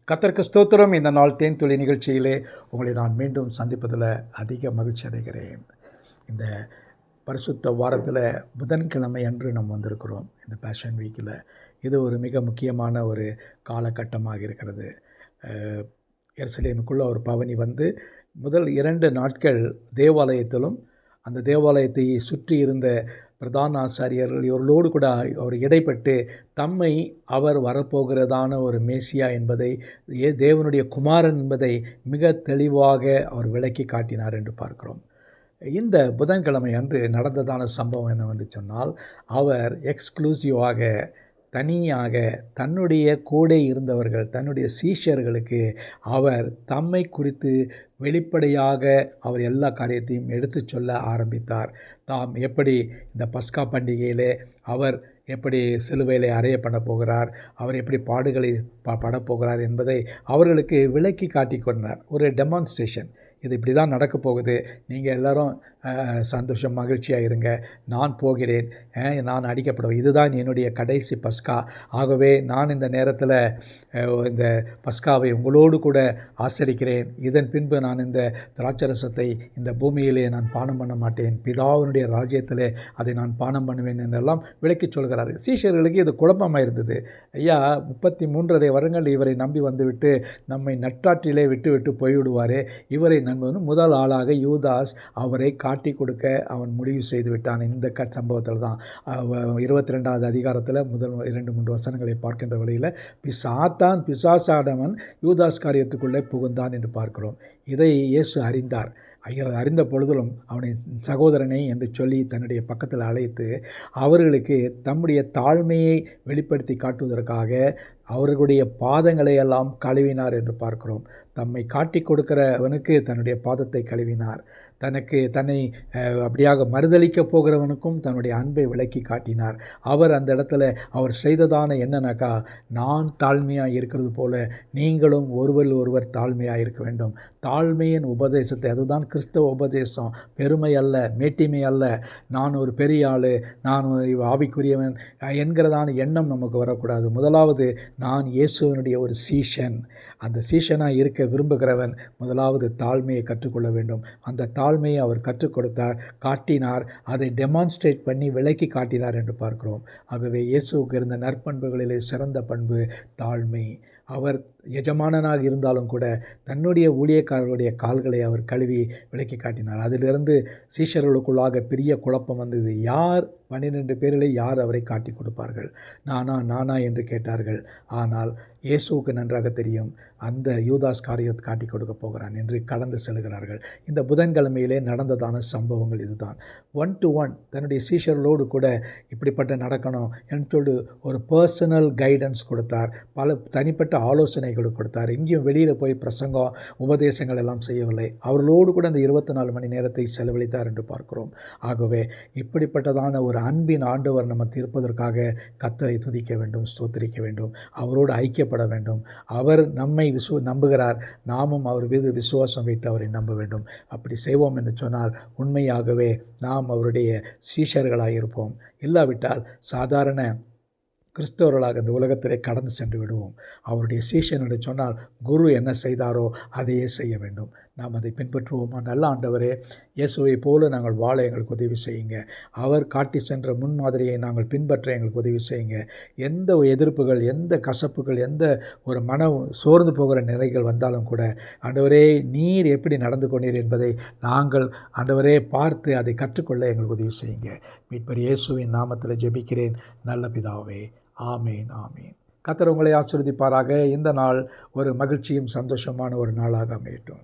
கர்த்தருக்கு ஸ்தோத்திரம். இந்த நாள் தேன் துளி நிகழ்ச்சியிலே உங்களை நான் மீண்டும் சந்திப்பதில் அதிக மகிழ்ச்சி அடைகிறேன். இந்த பரிசுத்த வாரத்தில் புதன்கிழமை அன்று நம்ம வந்திருக்கிறோம். இந்த பேஷன் வீக்கில் இது ஒரு மிக முக்கியமான ஒரு காலகட்டமாக இருக்கிறது. எருசலேமுக்குள்ள ஒரு பவனி வந்து முதல் 2 நாட்கள் தேவாலயத்திலும் அந்த தேவாலயத்தை சுற்றி இருந்த பிரதான ஆசாரியர்கள் இவர்களோடு கூட அவர் இடைப்பட்டு தம்மை அவர் வரப்போகிறதான ஒரு மேசியா என்பதை தேவனுடைய குமாரன் என்பதை மிக தெளிவாக அவர் விளக்கி காட்டினார் என்று பார்க்கிறோம். இந்த புதன்கிழமை அன்று நடந்ததான சம்பவம் என்னவென்று சொன்னால், அவர் எக்ஸ்க்ளூசிவாக தனியாக தன்னுடைய கூட இருந்தவர்கள் தன்னுடைய சீஷர்களுக்கு அவர் தம்மை குறித்து வெளிப்படையாக அவர் எல்லா காரியத்தையும் எடுத்து சொல்ல ஆரம்பித்தார். தாம் எப்படி இந்த பஸ்கா பண்டிகையிலே அவர் எப்படி சிலுவையிலே அறைய பண்ண போகிறார், அவர் எப்படி பாடுகளை படப்போகிறார் என்பதை அவர்களுக்கு விளக்கி காட்டி கொண்டார். ஒரு டெமான்ஸ்ட்ரேஷன். இது இப்படி தான் நடக்க போகுது, நீங்கள் எல்லோரும் சந்தோஷம் மகிழ்ச்சியாக இருங்க, நான் போகிறேன், நான் அடிக்கப்படுவேன், இதுதான் என்னுடைய கடைசி பஸ்கா. ஆகவே நான் இந்த நேரத்தில் இந்த பஸ்காவை உங்களோடு கூட ஆசரிக்கிறேன். இதன் பின்பு நான் இந்த திராட்சரசத்தை இந்த பூமியிலே நான் பானம் பண்ண மாட்டேன், பிதாவினுடைய ராஜ்யத்திலே அதை நான் பானம் பண்ணுவேன் என்றெல்லாம் விளக்கி சொல்கிறார். சீஷர்களுக்கு இது குழப்பமாக இருந்தது. ஐயா, 33.5 வருடங்கள் இவரை நம்பி வந்துவிட்டு நம்மை நட்டாற்றிலே விட்டு போய்விடுவாரே, இவரை நம்புவது முதல் ஆளாக யூதாஸ் அவரை காட்டி கொடுக்க அவன் முடிவு செய்து விட்டான். இந்த சம்பவத்தில் தான் 22வது அதிகாரத்தில் முதல் 2-3 வசனங்களை பார்க்கின்ற வழியில் பிசாசானவன் யூதாஸ் காரியத்துக்குள்ளே புகுந்தான் என்று பார்க்கிறோம். இதை இயேசு அறிந்தார். அறிந்த பொழுதிலும் அவனை சகோதரனை என்று சொல்லி தன்னுடைய பக்கத்தில் அழைத்து அவர்களுக்கு தம்முடைய தாழ்மையை வெளிப்படுத்தி காட்டுவதற்காக அவர்களுடைய பாதங்களை எல்லாம் கழுவினார் என்று பார்க்கிறோம். தம்மை காட்டி கொடுக்கிறவனுக்கு தன்னுடைய பாதத்தை கழுவினார். தன்னை அப்படியாக மறுதளிக்க போகிறவனுக்கும் தன்னுடைய அன்பை விளக்கி காட்டினார். அவர் அந்த இடத்துல அவர் செய்ததான என்னன்னாக்கா, நான் தாழ்மையாக இருக்கிறது போல நீங்களும் ஒருவர் தாழ்மையாக இருக்க வேண்டும். தாழ்மையின் உபதேசத்தை, அதுதான் கிறிஸ்தவ உபதேசம். பெருமை அல்ல, மேட்டிமை அல்ல, நான் ஒரு பெரிய ஆள், நான் ஆவிக்குரியவன் என்கிறதான எண்ணம் நமக்கு வரக்கூடாது. முதலாவது நான் இயேசுவனுடைய ஒரு சீஷன். அந்த சீஷனாக இருக்க விரும்புகிறவன் முதலாவது தாழ்மையை கற்றுக்கொள்ள வேண்டும். அந்த தாழ்மையை அவர் கற்றுக் கொடுத்தார், காட்டினார், அதை டெமான்ஸ்ட்ரேட் பண்ணி விளக்கி காட்டினார் என்று பார்க்கிறோம். ஆகவே இயேசுவுக்கு இருந்த நற்பண்புகளிலே சிறந்த பண்பு தாழ்மை. அவர் எஜமானனாக இருந்தாலும் கூட தன்னுடைய ஊழியக்காரர்களுடைய கால்களை அவர் கழுவி விளக்கி காட்டினார். அதிலிருந்து சீஷர்களுக்குள்ளாக பெரிய குழப்பம் வந்தது. யார் 12 பேரிலே யார் அவரை காட்டி கொடுப்பார்கள்? நானா என்று கேட்டார்கள். ஆனால் இயேசுவுக்கு நன்றாக தெரியும், அந்த யூதாஸ் காரியத்தை காட்டி கொடுக்க போகிறான் என்று கடந்து செல்கிறார்கள். இந்த புதன்கிழமையிலே நடந்ததான சம்பவங்கள் இதுதான். 1 to 1 தன்னுடைய சீஷர்களோடு கூட இப்படிப்பட்ட நடக்கணும் என்று சொல்லி ஒரு பர்சனல் கைடன்ஸ் கொடுத்தார். பல தனிப்பட்ட ஆலோசனைகள் கொடுத்தார். இங்கேயும் வெளியில் போய் பிரசங்கம் உபதேசங்கள் எல்லாம் செய்யவில்லை. அவர்களோடு கூட அந்த 24 மணி நேரத்தை செலவழித்தார் என்று பார்க்கிறோம். ஆகவே இப்படிப்பட்டதான ஒரு அன்பின் ஆண்டவர் நமக்கு இருப்பதற்காக கர்த்தரை துதிக்க வேண்டும், ஸ்தோத்திரிக்க வேண்டும், அவரோடு ஐக்கியப்பட வேண்டும். அவர் நம்மை நம்புகிறார், நாமும் அவர் மீது விசுவாசம் வைத்து அவரை நம்ப வேண்டும். அப்படி செய்வோம் என்று சொன்னால் உண்மையாகவே நாம் அவருடைய சீஷர்களாக இருப்போம். இல்லாவிட்டால் சாதாரண கிறிஸ்தவர்களாக இந்த உலகத்திலே கடந்து சென்று விடுவோம். அவருடைய சீஷன் என்று சொன்னால் குரு என்ன செய்தாரோ அதையே செய்ய வேண்டும். நாம் அதை பின்பற்றுவோமா? நல்ல ஆண்டவரே, இயேசுவை போல நாங்கள் வாழ எங்களுக்கு உதவி செய்யுங்க. அவர் காட்டி சென்ற முன்மாதிரியை நாங்கள் பின்பற்ற எங்களுக்கு உதவி செய்யுங்க. எந்த எதிர்ப்புகள், எந்த கசப்புகள், எந்த ஒரு சோர்ந்து போகிற நிறைகள் வந்தாலும் கூட ஆண்டவரே, நீர் எப்படி நடந்து கொண்டீர் என்பதை நாங்கள் ஆண்டவரே பார்த்து அதை கற்றுக்கொள்ள எங்களுக்கு உதவி செய்யுங்க. மீட்பர் இயேசுவின் நாமத்தில் ஜெபிக்கிறேன் நல்ல பிதாவே. ஆமேன், ஆமேன். கர்த்தர் உங்களை ஆசீர்வதிப்பாராக. இந்த நாள் ஒரு மகிழ்ச்சியும் சந்தோஷமான ஒரு நாளாக அமையட்டும்.